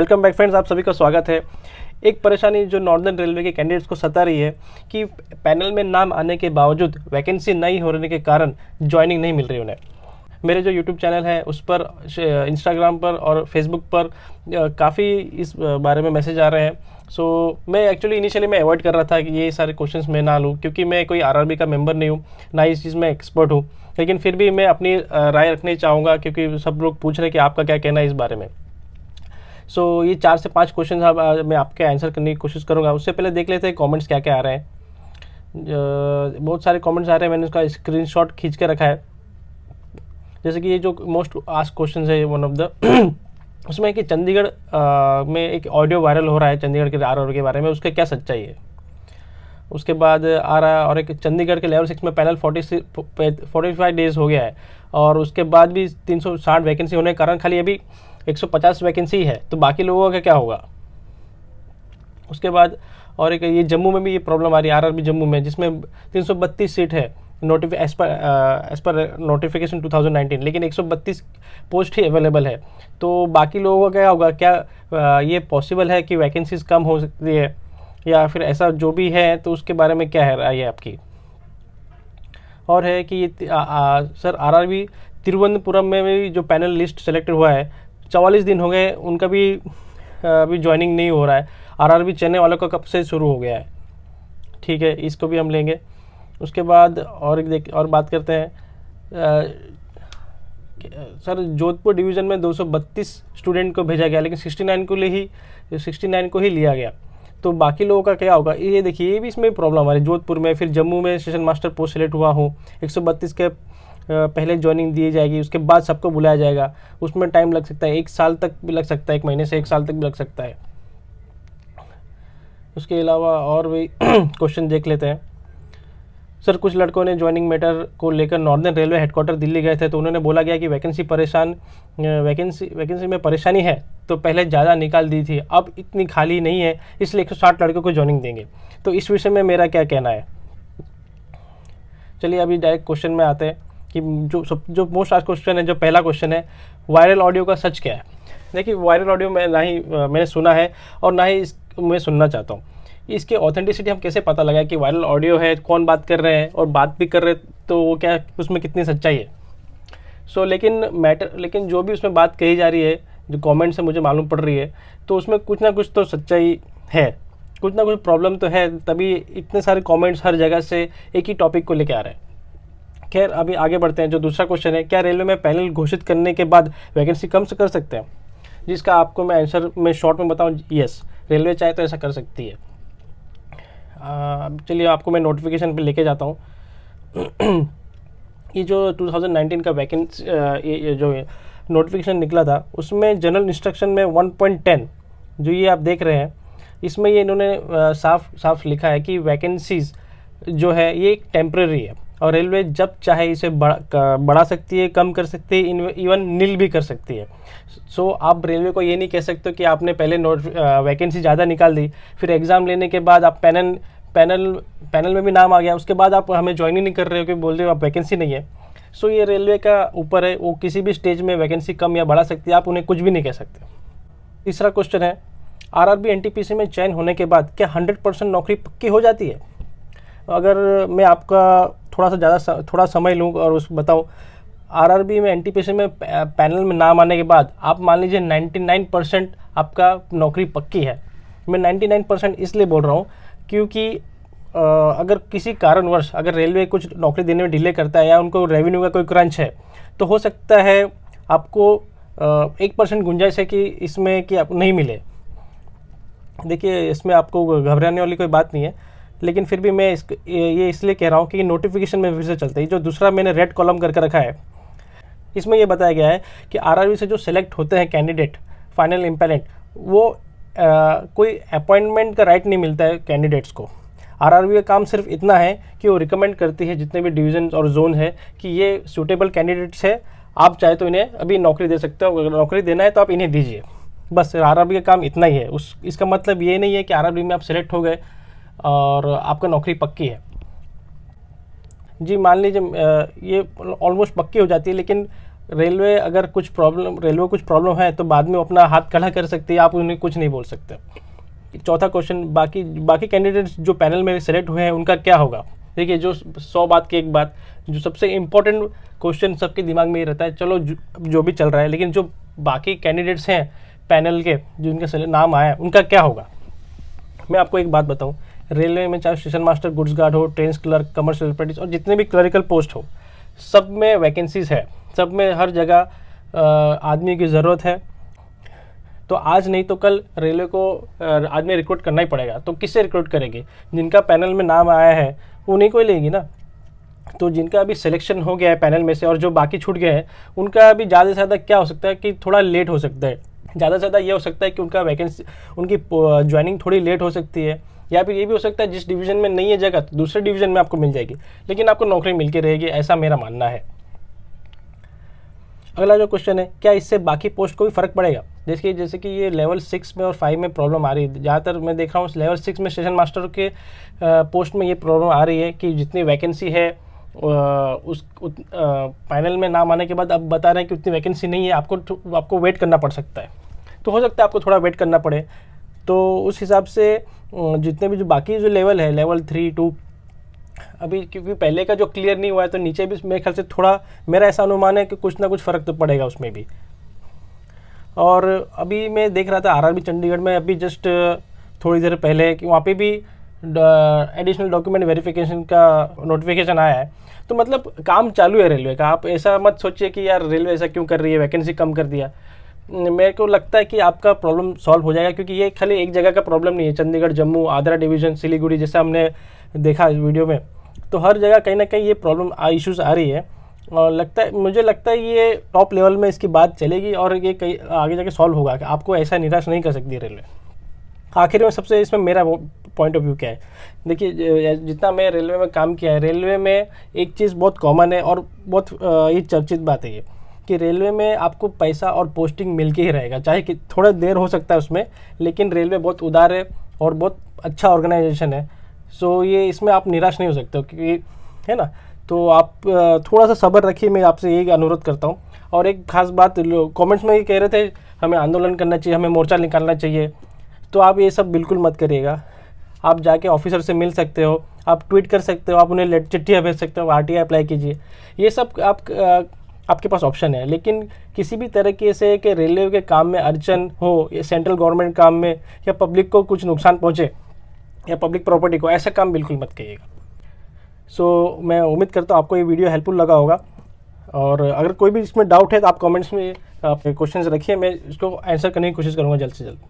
Welcome back friends, आप सभी का स्वागत है। एक परेशानी जो नॉर्दर्न रेलवे के कैंडिडेट्स को सता रही है कि पैनल में नाम आने के बावजूद वैकेंसी नहीं होने के कारण ज्वाइनिंग नहीं मिल रही उन्हें। मेरे जो यूट्यूब चैनल है उस पर, इंस्टाग्राम पर और फेसबुक पर काफ़ी इस बारे में मैसेज आ रहे हैं। मैं एक्चुअली इनिशियली मैं अवॉइड कर रहा था कि ये सारे क्वेश्चंस मैं ना लूँ, क्योंकि मैं कोई आरआरबी का मेंबर नहीं हूँ, ना इस चीज़ में एक्सपर्ट हूँ। लेकिन फिर भी मैं अपनी राय रखनी चाहूँगा, क्योंकि सब लोग पूछ रहे हैं कि आपका क्या कहना है इस बारे में। ये 4 से 5 क्वेश्चन मैं आपके आंसर करने की कोशिश करूँगा। उससे पहले देख लेते हैं कमेंट्स क्या क्या आ रहे हैं। बहुत सारे कमेंट्स आ रहे हैं, मैंने उसका स्क्रीनशॉट खींच के रखा है। जैसे कि ये जो मोस्ट आस्क्ड क्वेश्चन है वन ऑफ द उसमें कि चंडीगढ़ में एक ऑडियो वायरल हो रहा है चंडीगढ़ के आरआरबी के बारे में, उसका क्या सच्चाई है। उसके बाद आ रहा है और एक चंडीगढ़ के लेवल 6 में पैनल 45 डेज हो गया है, और उसके बाद भी 360 वैकेंसी होने के कारण खाली अभी 150 वैकेंसी है, तो बाकी लोगों का क्या होगा। उसके बाद और एक ये जम्मू में भी ये प्रॉब्लम आ रही है, आरआरबी जम्मू में, जिसमें 332 सीट है एज पर नोटिफिकेशन 2019, लेकिन 132 पोस्ट ही अवेलेबल है। तो बाकी लोगों का क्या होगा। क्या ये पॉसिबल है कि वैकेंसीज कम हो सकती है, या फिर ऐसा जो भी है तो उसके बारे में क्या है राय आपकी। और है कि ये सर आरआरबी तिरुवनंतपुरम में भी जो पैनल लिस्ट सेलेक्टेड हुआ है, 44 दिन हो गए, उनका भी अभी ज्वाइनिंग नहीं हो रहा है। आरआरबी चेन्नई वालों का कब से शुरू हो गया है। ठीक है, इसको भी हम लेंगे। उसके बाद और बात करते हैं। सर जोधपुर डिवीज़न में 232 स्टूडेंट को भेजा गया, लेकिन 69 को ही लिया गया, तो बाकी लोगों का क्या होगा। ये देखिए, ये भी इसमें प्रॉब्लम आ रही है जोधपुर में। फिर जम्मू में स्टेशन मास्टर पोस्ट सेलेक्ट हुआ हूँ, 132 के पहले ज्वाइनिंग दी जाएगी, उसके बाद सबको बुलाया जाएगा। उसमें टाइम लग सकता है, 1 साल तक भी लग सकता है, 1 महीने से 1 साल तक भी लग सकता है। उसके अलावा और भी क्वेश्चन देख लेते हैं। सर कुछ लड़कों ने ज्वाइनिंग मैटर को लेकर नॉर्दर्न रेलवे हेडक्वार्टर दिल्ली गए थे, तो उन्होंने बोला गया कि वैकेंसी में परेशानी है, तो पहले ज़्यादा निकाल दी थी, अब इतनी खाली नहीं है, इसलिए 160 लड़कों को ज्वाइनिंग देंगे। तो इस विषय में मेरा क्या कहना है। चलिए अभी डायरेक्ट क्वेश्चन में आते हैं कि जो मोस्ट आस्क्ड क्वेश्चन है, जो पहला क्वेश्चन है, वायरल ऑडियो का सच क्या है। देखिए, वायरल ऑडियो में ना ही मैंने सुना है और ना ही मैं सुनना चाहता हूँ। इसकी ऑथेंटिसिटी हम कैसे पता लगाए कि वायरल ऑडियो है, कौन बात कर रहे हैं, और बात भी कर रहे तो वो क्या, उसमें कितनी सच्चाई है। लेकिन जो भी उसमें बात कही जा रही है, जो कमेंट से मुझे मालूम पड़ रही है, तो उसमें कुछ ना कुछ तो सच्चाई है, कुछ ना कुछ प्रॉब्लम तो है, तभी इतने सारे कमेंट्स हर जगह से एक ही टॉपिक को लेकर आ रहे हैं। खैर अभी आगे बढ़ते हैं। जो दूसरा क्वेश्चन है, क्या रेलवे में पैनल घोषित करने के बाद वैकेंसी कम से कर सकते हैं, जिसका आपको मैं आंसर में शॉर्ट में बताऊं, यस, रेलवे चाहे तो ऐसा कर सकती है। चलिए आपको मैं नोटिफिकेशन पे लेके जाता हूँ। ये जो 2019 का वैकेंसी ये जो नोटिफिकेशन निकला था, उसमें जनरल इंस्ट्रक्शन में 1.10 जो ये आप देख रहे हैं, इसमें ये इन्होंने साफ लिखा है कि वैकेंसीज जो है ये एक टेम्प्रेरी है, और रेलवे जब चाहे इसे बढ़ा सकती है, कम कर सकती है, इवन नील भी कर सकती है। आप रेलवे को ये नहीं कह सकते कि आपने पहले वैकेंसी ज़्यादा निकाल दी, फिर एग्ज़ाम लेने के बाद आप पैनल में भी नाम आ गया, उसके बाद आप हमें ज्वाइन ही नहीं कर रहे हो कि बोल रहे हो आप वैकेंसी नहीं है। ये रेलवे का ऊपर है, वो किसी भी स्टेज में वैकेंसी कम या बढ़ा सकती है, आप उन्हें कुछ भी नहीं कह सकते। तीसरा क्वेश्चन है, आरआरबी एनटीपीसी में चयन होने के बाद क्या 100% नौकरी पक्की हो जाती है। अगर मैं आपका थोड़ा समय लूँ और बताऊँ, आरआरबी में एनटीपीसी में पैनल में नाम आने के बाद आप मान लीजिए 99% आपका नौकरी पक्की है। मैं 99% इसलिए बोल रहा हूँ क्योंकि अगर किसी कारणवश अगर रेलवे कुछ नौकरी देने में डिले करता है, या उनको रेवेन्यू का कोई क्रंच है, तो हो सकता है आपको 1% गुंजाइश है कि इसमें कि आप नहीं मिले। देखिए, इसमें आपको घबराने वाली कोई बात नहीं है, लेकिन फिर भी मैं ये इसलिए कह रहा हूँ कि नोटिफिकेशन में फिर से चलते ही जो दूसरा मैंने रेड कॉलम करके रखा है, इसमें यह बताया गया है कि आरआरबी से जो सेलेक्ट होते हैं कैंडिडेट, फाइनल इम्पैलेंट, वो कोई अपॉइंटमेंट का राइट नहीं मिलता है कैंडिडेट्स को। आरआरबी का काम सिर्फ इतना है कि वो रिकमेंड करती है जितने भी डिवीज़न और जोन है कि ये सूटेबल कैंडिडेट्स है, आप चाहे तो इन्हें अभी नौकरी दे सकते हो, अगर नौकरी देना है तो आप इन्हें दीजिए। बस आरआरबी का काम इतना ही है। इसका मतलब ये नहीं है कि आरआरबी में आप सेलेक्ट हो गए और आपका नौकरी पक्की है। जी मान लीजिए ये ऑलमोस्ट पक्की हो जाती है, लेकिन रेलवे अगर कुछ प्रॉब्लम है तो बाद में अपना हाथ खड़ा कर सकती है, आप उन्हें कुछ नहीं बोल सकते। चौथा क्वेश्चन, बाकी कैंडिडेट्स जो पैनल में सेलेक्ट हुए हैं उनका क्या होगा। देखिए, जो 100 बात की एक बात, जो सबसे इम्पोर्टेंट क्वेश्चन सबके दिमाग में ये रहता है, चलो जो भी चल रहा है, लेकिन जो बाकी कैंडिडेट्स हैं पैनल के, जो इनका नाम आया है, उनका क्या होगा। मैं आपको एक बात बताऊं, रेलवे में चाहे स्टेशन मास्टर, गुड्स गार्ड हो, ट्रेन क्लर्क, कमर्शियल अप्रेंटिस और जितने भी क्लरिकल पोस्ट हो, सब में वैकेंसीज है, सब में हर जगह आदमी की ज़रूरत है। तो आज नहीं तो कल रेलवे को आदमी रिक्रूट करना ही पड़ेगा। तो किससे रिक्रूट करेंगे, जिनका पैनल में नाम आया है उन्हीं को ही लेगी ना। तो जिनका अभी सिलेक्शन हो गया है पैनल में से और जो बाकी छूट गए हैं, उनका अभी ज़्यादा से ज़्यादा क्या हो सकता है कि थोड़ा लेट हो सकता है। ज़्यादा से ज़्यादा ये हो सकता है कि उनका वैकेंसी, उनकी ज्वाइनिंग थोड़ी लेट हो सकती है, या फिर ये भी हो सकता है जिस डिवीज़न में नहीं है जगह तो दूसरे डिवीज़न में आपको मिल जाएगी, लेकिन आपको नौकरी मिल के रहेगी, ऐसा मेरा मानना है। अगला जो क्वेश्चन है, क्या इससे बाकी पोस्ट को भी फ़र्क पड़ेगा। जैसे कि ये लेवल 6 में और 5 में प्रॉब्लम आ रही है। ज़्यादातर मैं देख रहा हूँ लेवल 6 में स्टेशन मास्टर के पोस्ट में ये प्रॉब्लम आ रही है कि जितनी वैकेंसी है पैनल में नाम आने के बाद अब बता रहे हैं कि उतनी वैकेंसी नहीं है, आपको वेट करना पड़ सकता है। तो हो सकता है आपको थोड़ा वेट करना पड़े। तो उस हिसाब से जितने भी जो बाकी जो लेवल है, लेवल 3, 2, अभी क्योंकि पहले का जो क्लियर नहीं हुआ है तो नीचे भी मेरे ख्याल से थोड़ा, मेरा ऐसा अनुमान है कि कुछ ना कुछ फ़र्क तो पड़ेगा उसमें भी। और अभी मैं देख रहा था आरआरबी चंडीगढ़ में अभी जस्ट थोड़ी देर पहले कि वहाँ पे भी एडिशनल डॉक्यूमेंट वेरिफिकेशन का नोटिफिकेशन आया है। तो मतलब काम चालू है रेलवे का। आप ऐसा मत सोचिए कि यार रेलवे ऐसा क्यों कर रही है, वैकेंसी कम कर दिया। मेरे को लगता है कि आपका प्रॉब्लम सॉल्व हो जाएगा, क्योंकि ये खाली एक जगह का प्रॉब्लम नहीं है। चंडीगढ़, जम्मू, आद्रा डिवीज़न, सिलीगुड़ी, जैसा हमने देखा इस वीडियो में, तो हर जगह कहीं ना कहीं ये प्रॉब्लम इश्यूज़ आ रही है। और मुझे लगता है ये टॉप लेवल में इसकी बात चलेगी और ये कहीं आगे जाके सॉल्व होगा। कि आपको ऐसा निराश नहीं कर सकती रेलवे। आखिर में सबसे इसमें मेरा पॉइंट ऑफ व्यू क्या है, देखिए जितना मैं रेलवे में काम किया है, रेलवे में एक चीज़ बहुत कॉमन है और बहुत ये चर्चित बात है ये, कि रेलवे में आपको पैसा और पोस्टिंग मिल के ही रहेगा, चाहे कि थोड़ा देर हो सकता है उसमें, लेकिन रेलवे बहुत उदार है और बहुत अच्छा ऑर्गेनाइजेशन है। सो ये इसमें आप निराश नहीं हो सकते हो, क्योंकि है ना। तो आप थोड़ा सा सब्र रखिए, मैं आपसे यही अनुरोध करता हूँ। और एक खास बात, कमेंट्स में ये कह रहे थे हमें आंदोलन करना चाहिए, हमें मोर्चा निकालना चाहिए, तो आप ये सब बिल्कुल मत करिएगा। आप जाके ऑफिसर से मिल सकते हो, आप ट्वीट कर सकते हो, आप उन्हें चिट्ठियाँ भेज सकते हो, आरटीआई अप्लाई कीजिए, ये सब आपके पास ऑप्शन है। लेकिन किसी भी तरीके से कि रेलवे के काम में अड़चन हो, या सेंट्रल गवर्नमेंट काम में, या पब्लिक को कुछ नुकसान पहुँचे, या पब्लिक प्रॉपर्टी को, ऐसा काम बिल्कुल मत करिएगा। सो मैं उम्मीद करता हूँ आपको ये वीडियो हेल्पफुल लगा होगा। और अगर कोई भी इसमें डाउट है तो आप कमेंट्स में आप क्वेश्चंस रखिए, मैं इसको आंसर करने की कोशिश करूँगा जल्द से जल्द।